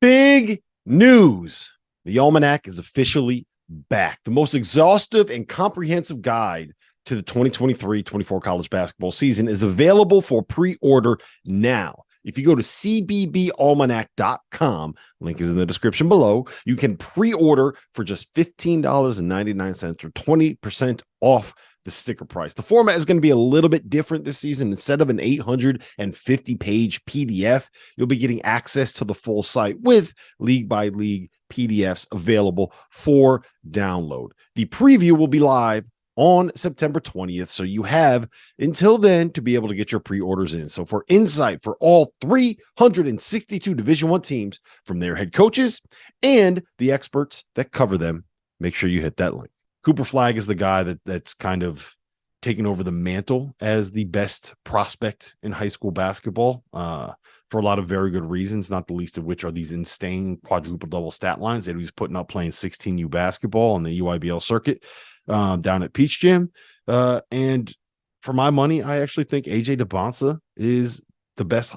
Big news. The Almanac is officially back. The most exhaustive and comprehensive guide to the 2023-24 college basketball season is available for pre-order now. If you go to cbbalmanac.com, link is in the description below, you can pre-order for just $15.99 or 20% off the sticker price. The format is going to be a little bit different this season. Instead of an 850-page PDF, you'll be getting access to the full site with league-by-league PDFs available for download. The preview will be live on September 20th, so you have until then to be able to get your pre-orders in. So for insight for all 362 Division I teams from their head coaches and the experts that cover them, make sure you hit that link. Cooper Flagg is the guy that's kind of taken over the mantle as the best prospect in high school basketball for a lot of very good reasons, not the least of which are these insane quadruple double stat lines that he's putting up playing 16U basketball on the UIBL circuit down at Peach Jam. And for my money, I actually think AJ Dybantsa is the best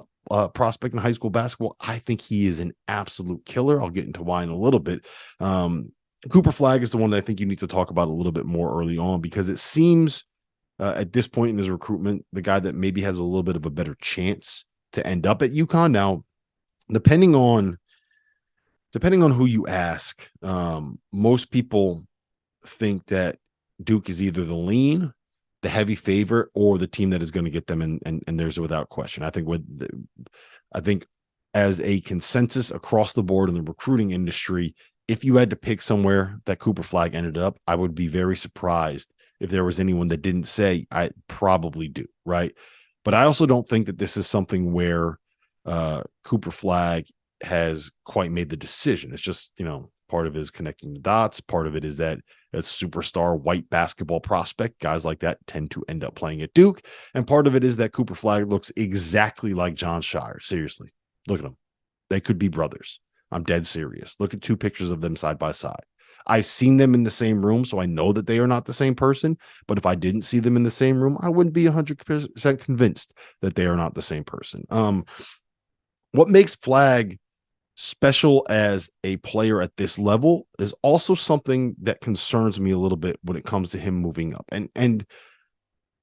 prospect in high school basketball. I think he is an absolute killer. I'll get into why in a little bit. Cooper Flagg is the one that I think you need to talk about a little bit more early on, because it seems at this point in his recruitment, the guy that maybe has a little bit of a better chance to end up at UConn. Now, depending on who you ask, most people think that Duke is either the lean, the heavy favorite, or the team that is going to get them, and there's without question. I think as a consensus across the board in the recruiting industry, if you had to pick somewhere that Cooper Flagg ended up, I would be very surprised if there was anyone that didn't say I probably do, right? But I also don't think that this is something where Cooper Flagg has quite made the decision. It's just, part of it is connecting the dots. Part of it is that as superstar white basketball prospect, guys like that tend to end up playing at Duke. And part of it is that Cooper Flagg looks exactly like John Shire. Seriously, look at them. They could be brothers. I'm dead serious. Look at two pictures of them side by side. I've seen them in the same room, so I know that they are not the same person. But if I didn't see them in the same room, I wouldn't be 100% convinced that they are not the same person. What makes Flagg special as a player at this level is also something that concerns me a little bit when it comes to him moving up. And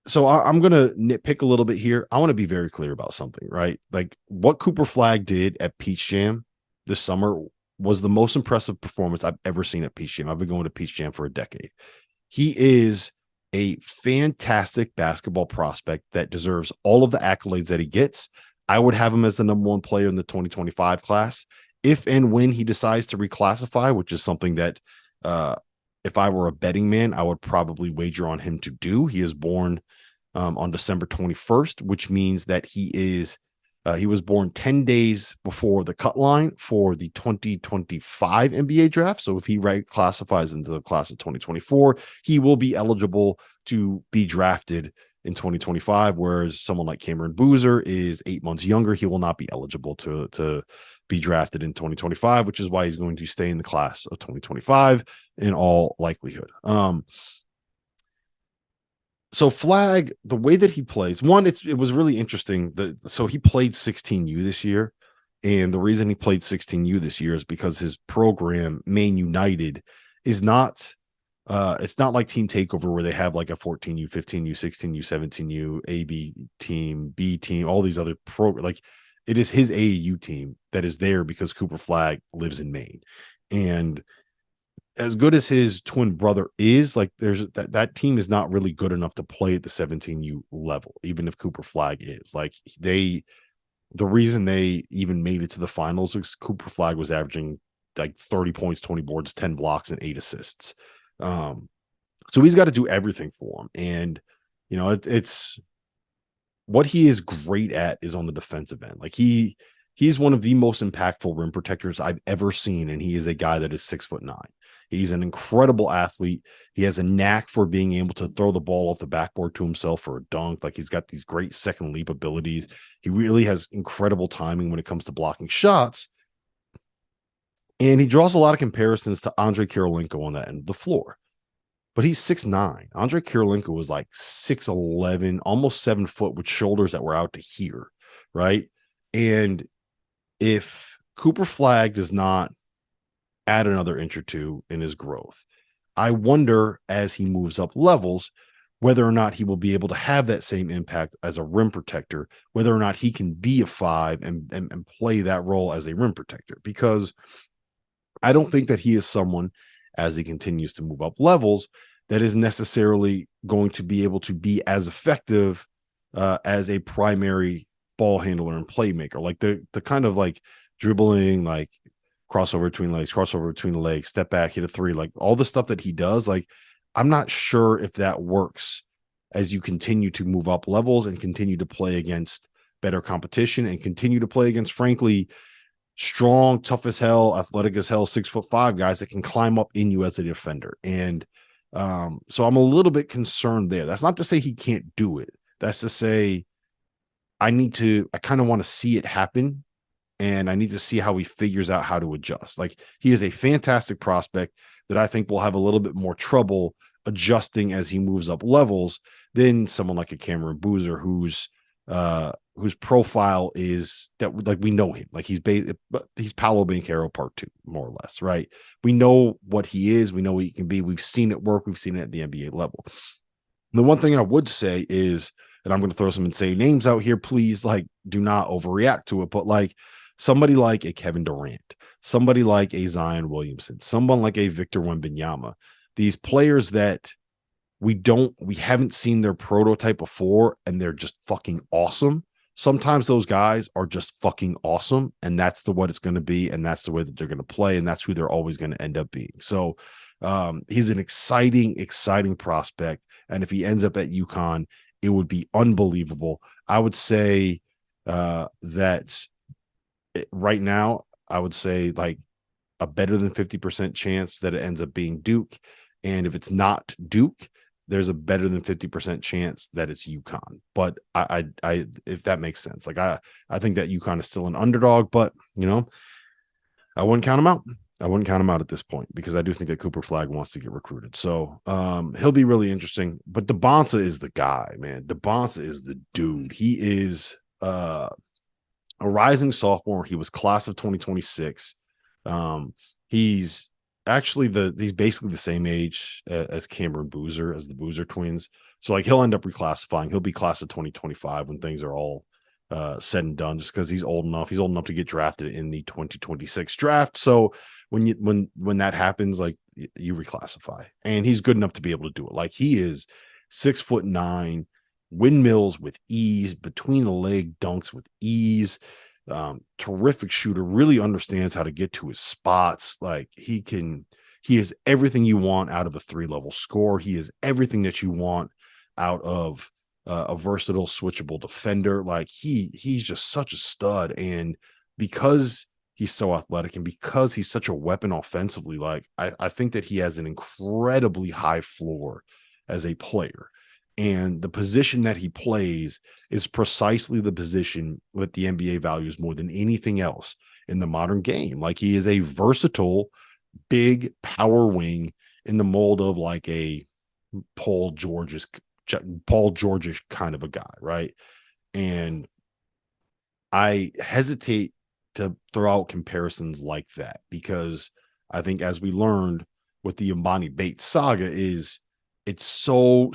so I'm going to nitpick a little bit here. I want to be very clear about something, right? Like what Cooper Flagg did at Peach Jam this summer was the most impressive performance I've ever seen at Peach Jam. I've been going to Peach Jam for a decade. He is a fantastic basketball prospect that deserves all of the accolades that he gets. I would have him as the number one player in the 2025 class. If and when he decides to reclassify, which is something that if I were a betting man, I would probably wager on him to do. He is born on December 21st, which means that he was born 10 days before the cut line for the 2025 NBA draft. So if he classifies into the class of 2024, he will be eligible to be drafted in 2025, whereas someone like Cameron Boozer is 8 months younger. He will not be eligible to be drafted in 2025, which is why he's going to stay in the class of 2025 in all likelihood. So Flagg, the way that he plays, it was really interesting. So he played 16U this year. And the reason he played 16U this year is because his program, Maine United, is not, it's not like Team Takeover where they have like a 14U, 15U, 16U, 17U, AB team, B team, all these other programs. Like it is his AAU team that is there because Cooper Flagg lives in Maine. And as good as his twin brother is, like there's that team is not really good enough to play at the 17U level, even if Cooper Flagg is. Like the reason they even made it to the finals was Cooper Flagg was averaging like 30 points, 20 boards, 10 blocks, and 8 assists. So he's got to do everything for him. And it's what he is great at is on the defensive end. Like he's one of the most impactful rim protectors I've ever seen, and he is a guy that is 6'9". He's an incredible athlete. He has a knack for being able to throw the ball off the backboard to himself for a dunk. Like he's got these great second leap abilities. He really has incredible timing when it comes to blocking shots. And he draws a lot of comparisons to Andre Kirilenko on that end of the floor. But he's 6'9". Andre Kirilenko was like 6'11", almost 7 foot with shoulders that were out to here, right? And if Cooper Flagg does not add another inch or two in his growth. I wonder as he moves up levels, whether or not he will be able to have that same impact as a rim protector, whether or not he can be a 5 and play that role as a rim protector, because I don't think that he is someone, as he continues to move up levels, that is necessarily going to be able to be as effective as a primary ball handler and playmaker, like the kind of like dribbling, like crossover between the legs, step back, hit a three, like all the stuff that he does. Like, I'm not sure if that works as you continue to move up levels and continue to play against better competition and continue to play against, frankly, strong, tough as hell, athletic as hell, 6'5" guys that can climb up in you as a defender. And so I'm a little bit concerned there. That's not to say he can't do it. That's to say I kind of want to see it happen. And I need to see how he figures out how to adjust. Like, he is a fantastic prospect that I think will have a little bit more trouble adjusting as he moves up levels than someone like a Cameron Boozer, whose profile is that, like, we know him. Like, he's Paolo Banchero part 2, more or less, right? We know what he is. We know what he can be. We've seen it work. We've seen it at the NBA level. The one thing I would say is, and I'm going to throw some insane names out here, please, like, do not overreact to it, but like somebody like a Kevin Durant, somebody like a Zion Williamson, someone like a Victor Wembanyama, these players that we haven't seen their prototype before, and they're just fucking awesome. Sometimes those guys are just fucking awesome, and that's what it's going to be, and that's the way that they're going to play, and that's who they're always going to end up being. So he's an exciting prospect, and if he ends up at UConn, it would be unbelievable. I would say that right now, I would say like a better than 50% chance that it ends up being Duke. And if it's not Duke, there's a better than 50% chance that it's UConn. But I if that makes sense, like I think that UConn is still an underdog, but you know, I wouldn't count him out. I wouldn't count him out at this point, because I do think that Cooper Flagg wants to get recruited. So he'll be really interesting. But Dybantsa is the guy, man. Dybantsa is the dude. He is a rising sophomore. He was class of 2026. He's actually he's basically the same age as Cameron Boozer, as the Boozer twins. So like he'll end up reclassifying. He'll be class of 2025 when things are all said and done, just because he's old enough. He's old enough to get drafted in the 2026 draft. So when that happens, like you reclassify, and he's good enough to be able to do it. Like, he is 6'9", windmills with ease, between the leg dunks with ease. Terrific shooter, really understands how to get to his spots. Like, he is everything you want out of a 3-level score. He is everything that you want out of a versatile, switchable defender. Like, he's just such a stud. And because he's so athletic and because he's such a weapon offensively, like I think that he has an incredibly high floor as a player. And the position that he plays is precisely the position that the NBA values more than anything else in the modern game. Like, he is a versatile, big power wing in the mold of like a Paul George's kind of a guy, right? And I hesitate to throw out comparisons like that, because I think, as we learned with the Emoni Bates saga, is it's so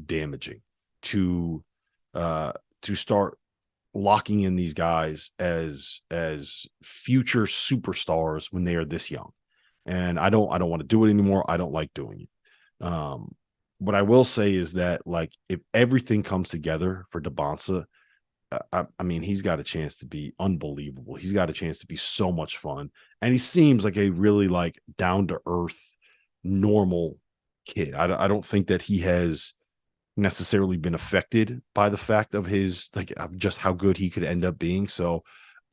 damaging to start locking in these guys as future superstars when they are this young. And I don't want to do it anymore. I don't like doing it. What I will say is that, like, if everything comes together for Dybantsa, I mean, he's got a chance to be unbelievable. He's got a chance to be so much fun. And he seems like a really like down to earth, normal kid. I don't think that he has necessarily been affected by the fact of his, like, just how good he could end up being. So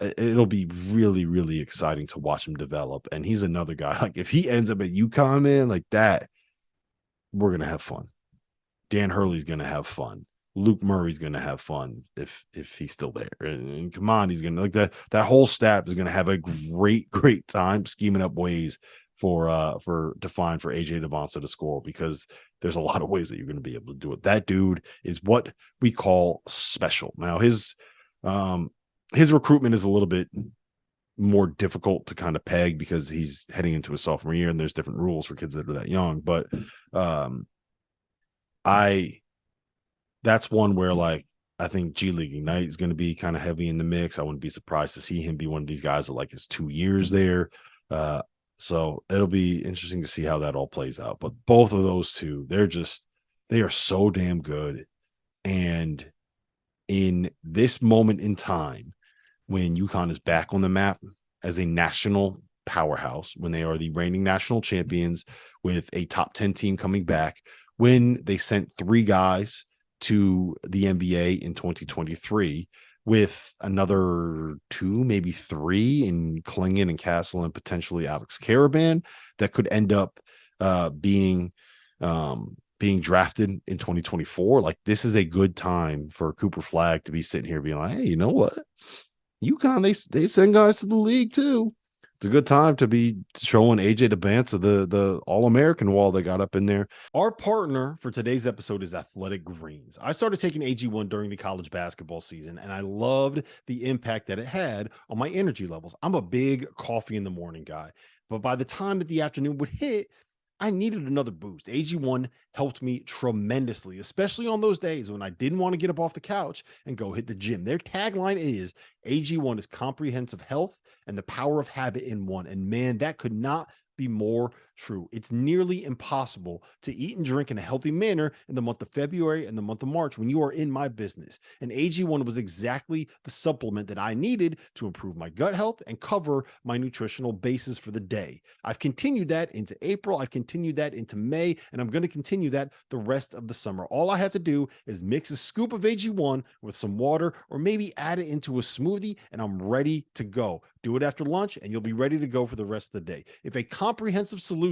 it'll be really exciting to watch him develop. And he's another guy, like, if he ends up at UConn, man, like that, we're gonna have fun. Dan Hurley's gonna have fun. Luke Murray's gonna have fun if he's still there. And Kamani's gonna, like, that whole staff is gonna have a great time scheming up ways for AJ Dybantsa to score, because there's a lot of ways that you're going to be able to do it. That dude is what we call special. Now his recruitment is a little bit more difficult to kind of peg because he's heading into his sophomore year and there's different rules for kids that are that young. But that's one where like I think G League Ignite is going to be kind of heavy in the mix. I wouldn't be surprised to see him be one of these guys that like his 2 years there. So it'll be interesting to see how that all plays out. But both of those two, they are so damn good. And in this moment in time, when UConn is back on the map as a national powerhouse, when they are the reigning national champions with a top 10 team coming back, when they sent 3 guys to the NBA in 2023 with another 2, maybe 3 in Klingon and Castle and potentially Alex Caravan that could end up being drafted in 2024. Like, this is a good time for Cooper Flagg to be sitting here being like, hey, you know what? UConn, they send guys to the league too. It's a good time to be showing AJ Dybantsa the All-American wall they got up in there. Our partner for today's episode is Athletic Greens. I started taking AG1 during the college basketball season, and I loved the impact that it had on my energy levels. I'm a big coffee in the morning guy, but by the time that the afternoon would hit, I needed another boost. AG1 helped me tremendously, especially on those days when I didn't want to get up off the couch and go hit the gym. Their tagline is AG1 is comprehensive health and the power of habit in one. And man, that could not be more true. It's nearly impossible to eat and drink in a healthy manner in the month of February and the month of March when you are in my business. And AG1 was exactly the supplement that I needed to improve my gut health and cover my nutritional basis for the day. I've continued that into April. I've continued that into May, and I'm going to continue that the rest of the summer. All I have to do is mix a scoop of AG1 with some water or maybe add it into a smoothie, and I'm ready to go. Do it after lunch, and you'll be ready to go for the rest of the day. If a comprehensive solution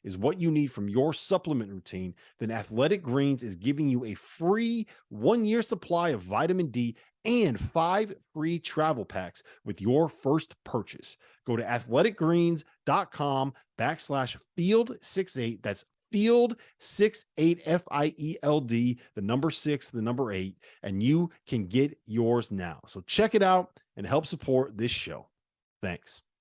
is what you need from your supplement routine, then Athletic Greens is giving you a free 1-year supply of vitamin D and 5 free travel packs with your first purchase. Go to athleticgreens.com/field68. That's field 68 FIELD, the number 6, the number 8, and you can get yours now. So check it out and help support this show. Thanks.